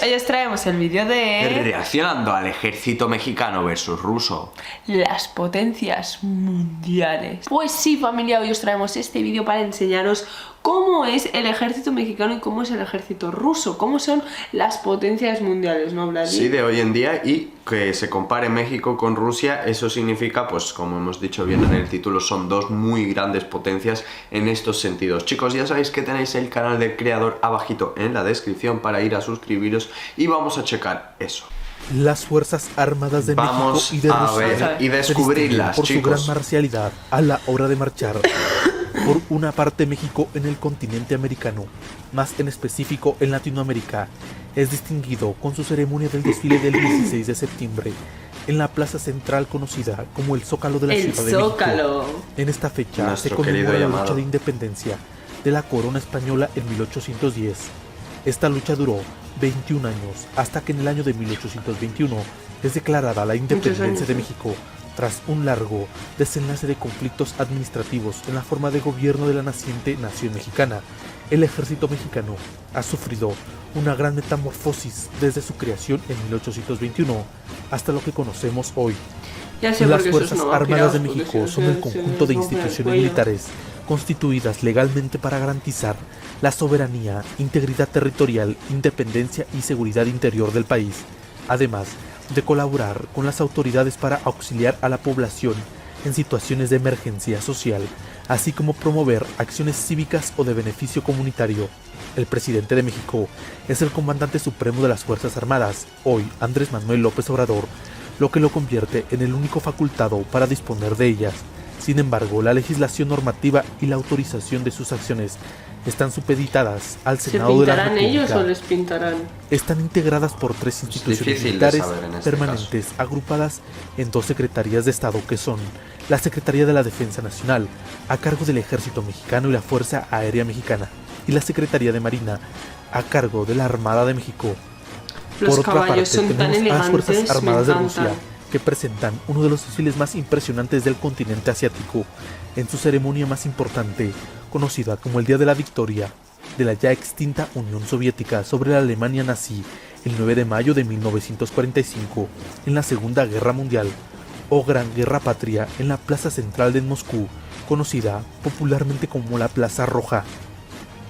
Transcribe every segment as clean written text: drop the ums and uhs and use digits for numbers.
Hoy os traemos el vídeo de... Reaccionando al ejército mexicano versus ruso. Las potencias mundiales. Pues sí, familia, hoy os traemos este vídeo para enseñaros cómo es el ejército mexicano y cómo es el ejército ruso. Cómo son las potencias mundiales, ¿no, Vladi? Sí, de hoy en día, y que se compare México con Rusia, eso significa, pues como hemos dicho bien en el título, son dos muy grandes potencias en estos sentidos. Chicos, ya sabéis que tenéis el canal del creador abajito en la descripción para ir a suscribiros y vamos a checar eso. Las Fuerzas Armadas de México y de Vamos a Rusia ver y descubrirlas, por chicos. su gran marcialidad a la hora de marchar. Por una parte, México en el continente americano, más en específico en Latinoamérica, es distinguido con su ceremonia del desfile del 16 de septiembre en la plaza central conocida como el Zócalo de la Ciudad de México. En esta fecha se conmemora la lucha de independencia de la corona española en 1810. Esta lucha duró 21 años, hasta que en el año de 1821 es declarada la independencia de México, tras un largo desenlace de conflictos administrativos en la forma de gobierno de la naciente nación mexicana. El ejército mexicano ha sufrido una gran metamorfosis desde su creación en 1821 hasta lo que conocemos hoy. Las Fuerzas Armadas de México son el conjunto de instituciones militares constituidas legalmente para garantizar la soberanía, integridad territorial, independencia y seguridad interior del país, además de colaborar con las autoridades para auxiliar a la población en situaciones de emergencia social, así como promover acciones cívicas o de beneficio comunitario. El presidente de México es el comandante supremo de las Fuerzas Armadas, hoy Andrés Manuel López Obrador, lo que lo convierte en el único facultado para disponer de ellas. Sin embargo, la legislación normativa y la autorización de sus acciones están supeditadas al Senado de la República. ¿Se pintarán ellos o les pintarán? Están integradas por tres instituciones militares permanentes agrupadas en dos secretarías de Estado, que son la Secretaría de la Defensa Nacional, a cargo del Ejército Mexicano y la Fuerza Aérea Mexicana, y la Secretaría de Marina, a cargo de la Armada de México. Por otra parte, tenemos a las Fuerzas Armadas de Rusia, que presentan uno de los desfiles más impresionantes del continente asiático, en su ceremonia más importante, conocida como el Día de la Victoria de la ya extinta Unión Soviética sobre la Alemania nazi, el 9 de mayo de 1945, en la Segunda Guerra Mundial, o Gran Guerra Patria, en la Plaza Central de Moscú, conocida popularmente como la Plaza Roja.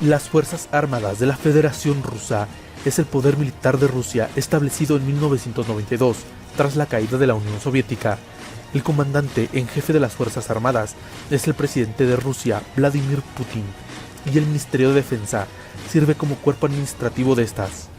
Las Fuerzas Armadas de la Federación Rusa es el poder militar de Rusia establecido en 1992, tras la caída de la Unión Soviética. El comandante en jefe de las Fuerzas Armadas es el presidente de Rusia, Vladimir Putin, y el Ministerio de Defensa sirve como cuerpo administrativo de estas.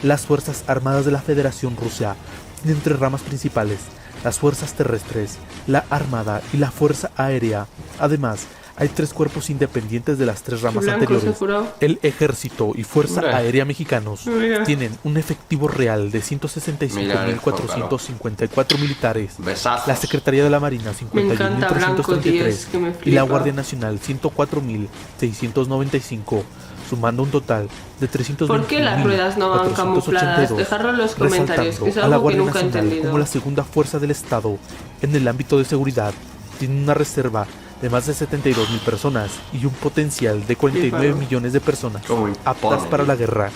Las Fuerzas Armadas de la Federación Rusa tienen tres ramas principales: las fuerzas terrestres, la armada y la fuerza aérea. Además, hay tres cuerpos independientes de las tres ramas anteriores. El Ejército y Fuerza Aérea Mexicanos tienen un efectivo real de 165.454 militares, la Secretaría de la Marina 51.333 y la Guardia Nacional 104.695, sumando un total de 320.482, ¿Por qué las ruedas no van camufladas? Dejadlo en los comentarios, que es a la algo que Guardia nunca he Nacional entendido. como la segunda fuerza del Estado en el ámbito de seguridad. Tiene una reserva de más de 72.000 personas y un potencial de 49 millones de personas aptas para la guerra.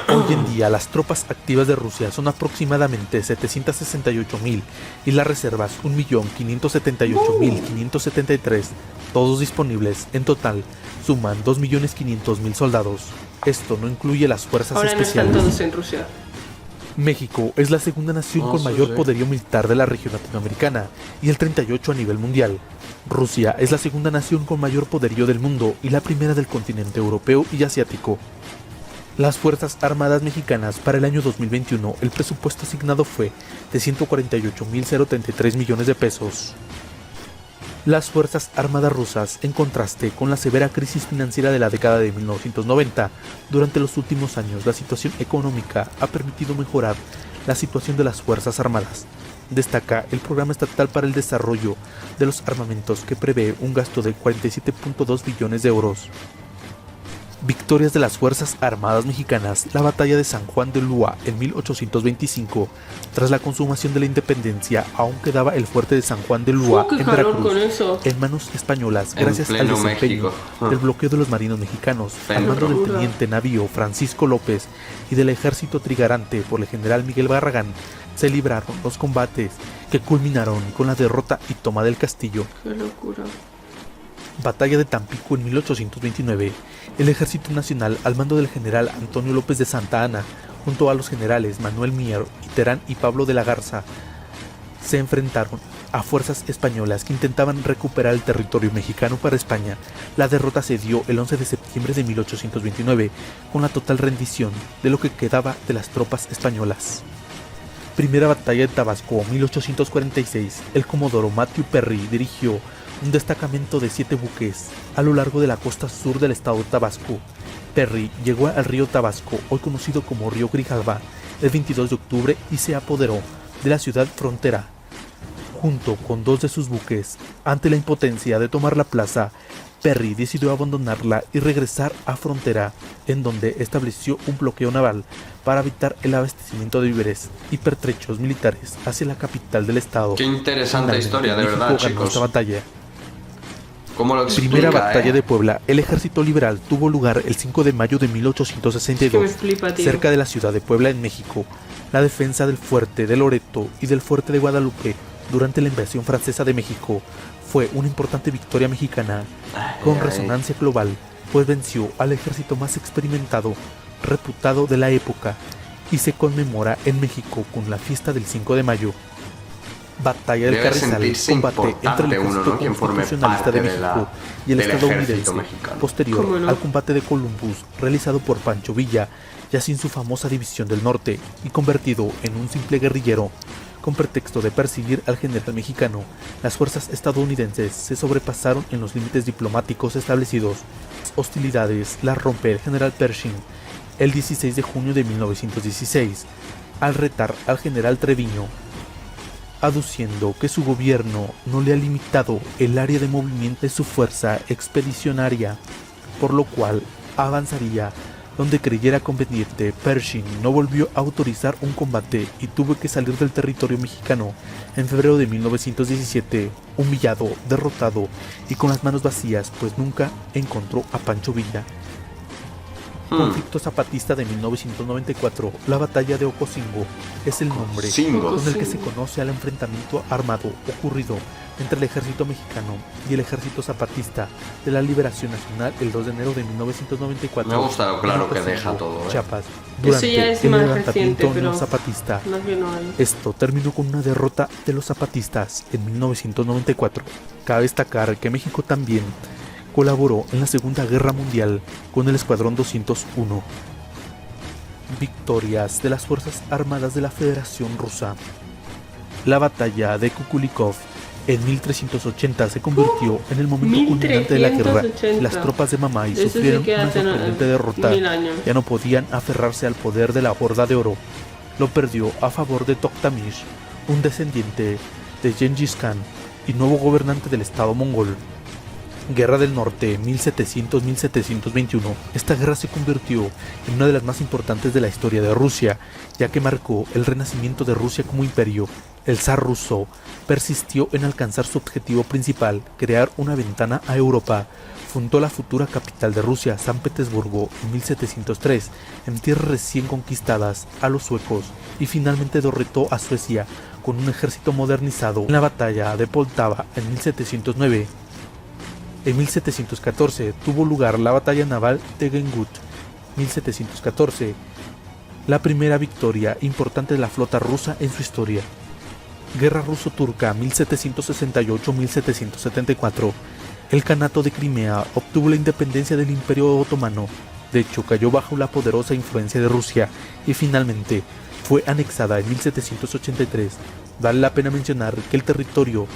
Hoy en día las tropas activas de Rusia son aproximadamente 768.000 y las reservas 1.578.573, todos disponibles. En total suman 2.500.000 soldados. Esto no incluye las fuerzas especiales. No están todos en Rusia. México es la segunda nación con mayor poderío militar de la región latinoamericana y el 38 a nivel mundial. Rusia es la segunda nación con mayor poderío del mundo y la primera del continente europeo y asiático. Las Fuerzas Armadas Mexicanas para el año 2021, el presupuesto asignado fue de 148.033 millones de pesos. Las Fuerzas Armadas rusas, en contraste con la severa crisis financiera de la década de 1990, durante los últimos años la situación económica ha permitido mejorar la situación de las Fuerzas Armadas. Destaca el Programa Estatal para el Desarrollo de los Armamentos, que prevé un gasto de 47.2 billones de euros. Victorias de las Fuerzas Armadas Mexicanas. La batalla de San Juan de Ulúa en 1825. Tras la consumación de la independencia, aún quedaba el fuerte de San Juan de Ulúa ¡Qué en calor Veracruz con eso! en manos españolas En gracias al pleno desempeño México. del bloqueo de los marinos mexicanos al mando del locura. teniente navío Francisco López y del ejército trigarante por el general Miguel Barragán. Se libraron los combates que culminaron con la derrota y toma del castillo. ¡Qué locura! Batalla de Tampico en 1829. El Ejército Nacional al mando del general Antonio López de Santa Anna, junto a los generales Manuel Mier y Terán y Pablo de la Garza, se enfrentaron a fuerzas españolas que intentaban recuperar el territorio mexicano para España. La derrota se dio el 11 de septiembre de 1829, con la total rendición de lo que quedaba de las tropas españolas. Primera batalla de Tabasco, 1846. El comodoro Matthew Perry dirigió un destacamento de 7 buques a lo largo de la costa sur del estado de Tabasco. Perry llegó al río Tabasco, hoy conocido como río Grijalva, el 22 de octubre y se apoderó de la ciudad frontera, junto con 2 de sus buques. Ante la impotencia de tomar la plaza, Perry decidió abandonarla y regresar a frontera, en donde estableció un bloqueo naval para evitar el abastecimiento de víveres y pertrechos militares hacia la capital del estado. Qué interesante Finalmente, historia, de México verdad, ganó chicos. esta batalla. ¿Cómo lo explica, Primera batalla de Puebla. El ejército liberal tuvo lugar el 5 de mayo de Es que me 1862, flipa, tío. cerca de la ciudad de Puebla, en México. La defensa del fuerte de Loreto y del fuerte de Guadalupe durante la invasión francesa de México fue una importante victoria mexicana con resonancia global, pues venció al ejército más experimentado, reputado de la época, y se conmemora en México con la fiesta del 5 de mayo. Batalla del Debe Carrizal, sentirse combate entre el importante ejército uno, ¿no? Quien forme constitucionalista de parte de México y el del estadounidense, ejército mexicano. posterior ¿Cómo no? al combate de Columbus, realizado por Pancho Villa, ya sin su famosa división del norte, y convertido en un simple guerrillero. Con pretexto de perseguir al general mexicano, las fuerzas estadounidenses se sobrepasaron en los límites diplomáticos establecidos. Las hostilidades las rompe el general Pershing el 16 de junio de 1916, al retar al general Treviño, aduciendo que su gobierno no le ha limitado el área de movimiento de su fuerza expedicionaria, por lo cual avanzaría donde creyera conveniente. Pershing no volvió a autorizar un combate y tuvo que salir del territorio mexicano en febrero de 1917, humillado, derrotado y con las manos vacías, pues nunca encontró a Pancho Villa. Conflicto zapatista de 1994. La batalla de Ocosingo es el nombre Ocosingo. con el que se conoce al enfrentamiento armado ocurrido entre el ejército mexicano y el ejército zapatista de la Liberación Nacional el 2 de enero de 1994. Me gusta lo claro en que Ocosingo, deja todo, Chiapas, Eso durante ya es el más levantamiento reciente, pero zapatista. más que no hay. Esto terminó con una derrota de los zapatistas en 1994. Cabe destacar que México también colaboró en la Segunda Guerra Mundial con el Escuadrón 201. Victorias de las Fuerzas Armadas de la Federación Rusa. La batalla de Kukulikov en 1380 se convirtió en el momento culminante de la guerra. 1380. Las tropas de Mamay Eso sí sufrieron que una hace sorprendente derrota. 1000 años. Ya no podían aferrarse al poder de la Horda de Oro. Lo perdió a favor de Toktamish, un descendiente de Genghis Khan y nuevo gobernante del estado mongol. Guerra del Norte, 1700-1721. Esta guerra se convirtió en una de las más importantes de la historia de Rusia, ya que marcó el renacimiento de Rusia como imperio. El zar ruso persistió en alcanzar su objetivo principal, crear una ventana a Europa. Fundó la futura capital de Rusia, San Petersburgo, en 1703, en tierras recién conquistadas a los suecos, y finalmente derrotó a Suecia con un ejército modernizado en la batalla de Poltava en 1709. En 1714 tuvo lugar la batalla naval de Gengut. 1714, la primera victoria importante de la flota rusa en su historia. Guerra ruso-turca 1768-1774. El Kanato de Crimea obtuvo la independencia del Imperio Otomano. De hecho, cayó bajo la poderosa influencia de Rusia y finalmente fue anexada en 1783. Vale la pena mencionar que el territorio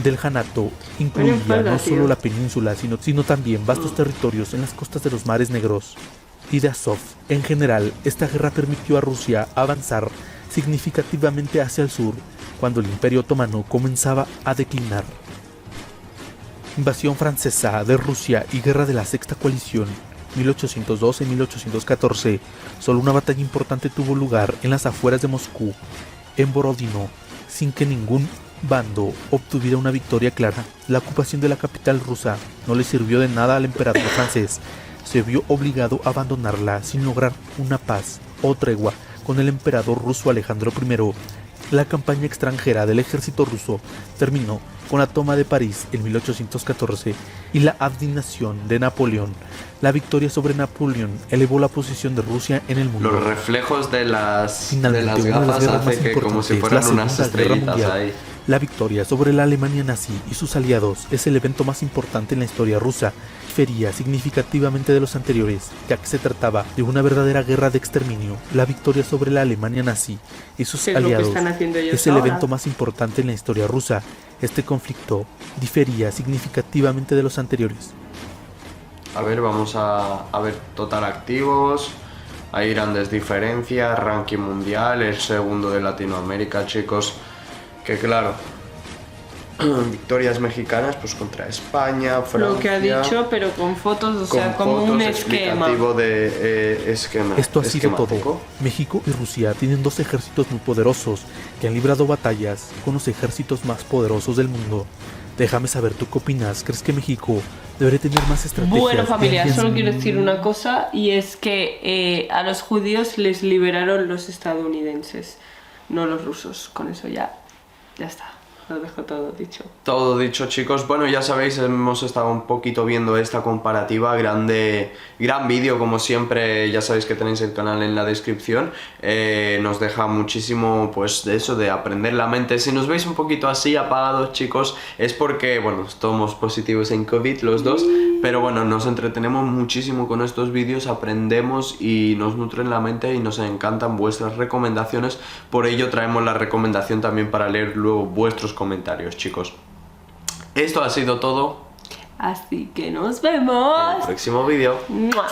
del Janato incluía no solo la península, sino también vastos territorios en las costas de los mares Negros y de Azov. En general, esta guerra permitió a Rusia avanzar significativamente hacia el sur cuando el Imperio Otomano comenzaba a declinar. Invasión francesa de Rusia y guerra de la Sexta Coalición. 1812 y 1814. Solo una batalla importante tuvo lugar en las afueras de Moscú, en Borodino, sin que ningún bando obtuviera una victoria clara. La ocupación de la capital rusa no le sirvió de nada al emperador francés. Se vio obligado a abandonarla sin lograr una paz o tregua con el emperador ruso Alejandro I. La campaña extranjera del ejército ruso terminó con la toma de París en 1814 y la abdicación de Napoleón. La victoria sobre Napoleón elevó la posición de Rusia en el mundo. Los reflejos de las Finalmente, una de las gafas guerras más hace que como si importantes, fueran la unas Segunda Guerra estrellitas Mundial. ahí. La victoria sobre la Alemania nazi y sus aliados es el evento más importante en la historia rusa. Difería significativamente de los anteriores, ya que se trataba de una verdadera guerra de exterminio. La victoria sobre la Alemania nazi y sus ¿Qué es lo que aliados están haciendo ellos es el ahora? evento más importante en la historia rusa. Este conflicto difería significativamente de los anteriores. A ver, vamos a ver total activos. Hay grandes diferencias, ranking mundial, el segundo de Latinoamérica, chicos. Que claro, victorias mexicanas pues contra España, Francia. Lo que ha dicho, pero con fotos, o sea, con como un fotos, esquema. explicativo de esquema. Esto ha sido todo. esquemático. México y Rusia tienen dos ejércitos muy poderosos que han librado batallas con los ejércitos más poderosos del mundo. Déjame saber tú qué opinas. ¿Crees que México debería tener más estrategias? Bueno, familia, de solo alianza? quiero decir una cosa, y es que a los judíos les liberaron los estadounidenses, no los rusos. Con eso ya está, lo dejo todo dicho. Todo dicho, chicos. Bueno, ya sabéis, hemos estado un poquito viendo esta comparativa. Gran vídeo, como siempre. Ya sabéis que tenéis el canal en la descripción. Nos deja muchísimo, pues, de eso, de aprender la mente. Si nos veis un poquito así apagados, chicos, es porque, bueno, estamos positivos en COVID los dos. Pero bueno, nos entretenemos muchísimo con estos vídeos, aprendemos y nos nutren la mente y nos encantan vuestras recomendaciones. Por ello traemos la recomendación también para leer luego vuestros comentarios, chicos. Esto ha sido todo. Así que nos En vemos. el próximo vídeo. ¡Mua!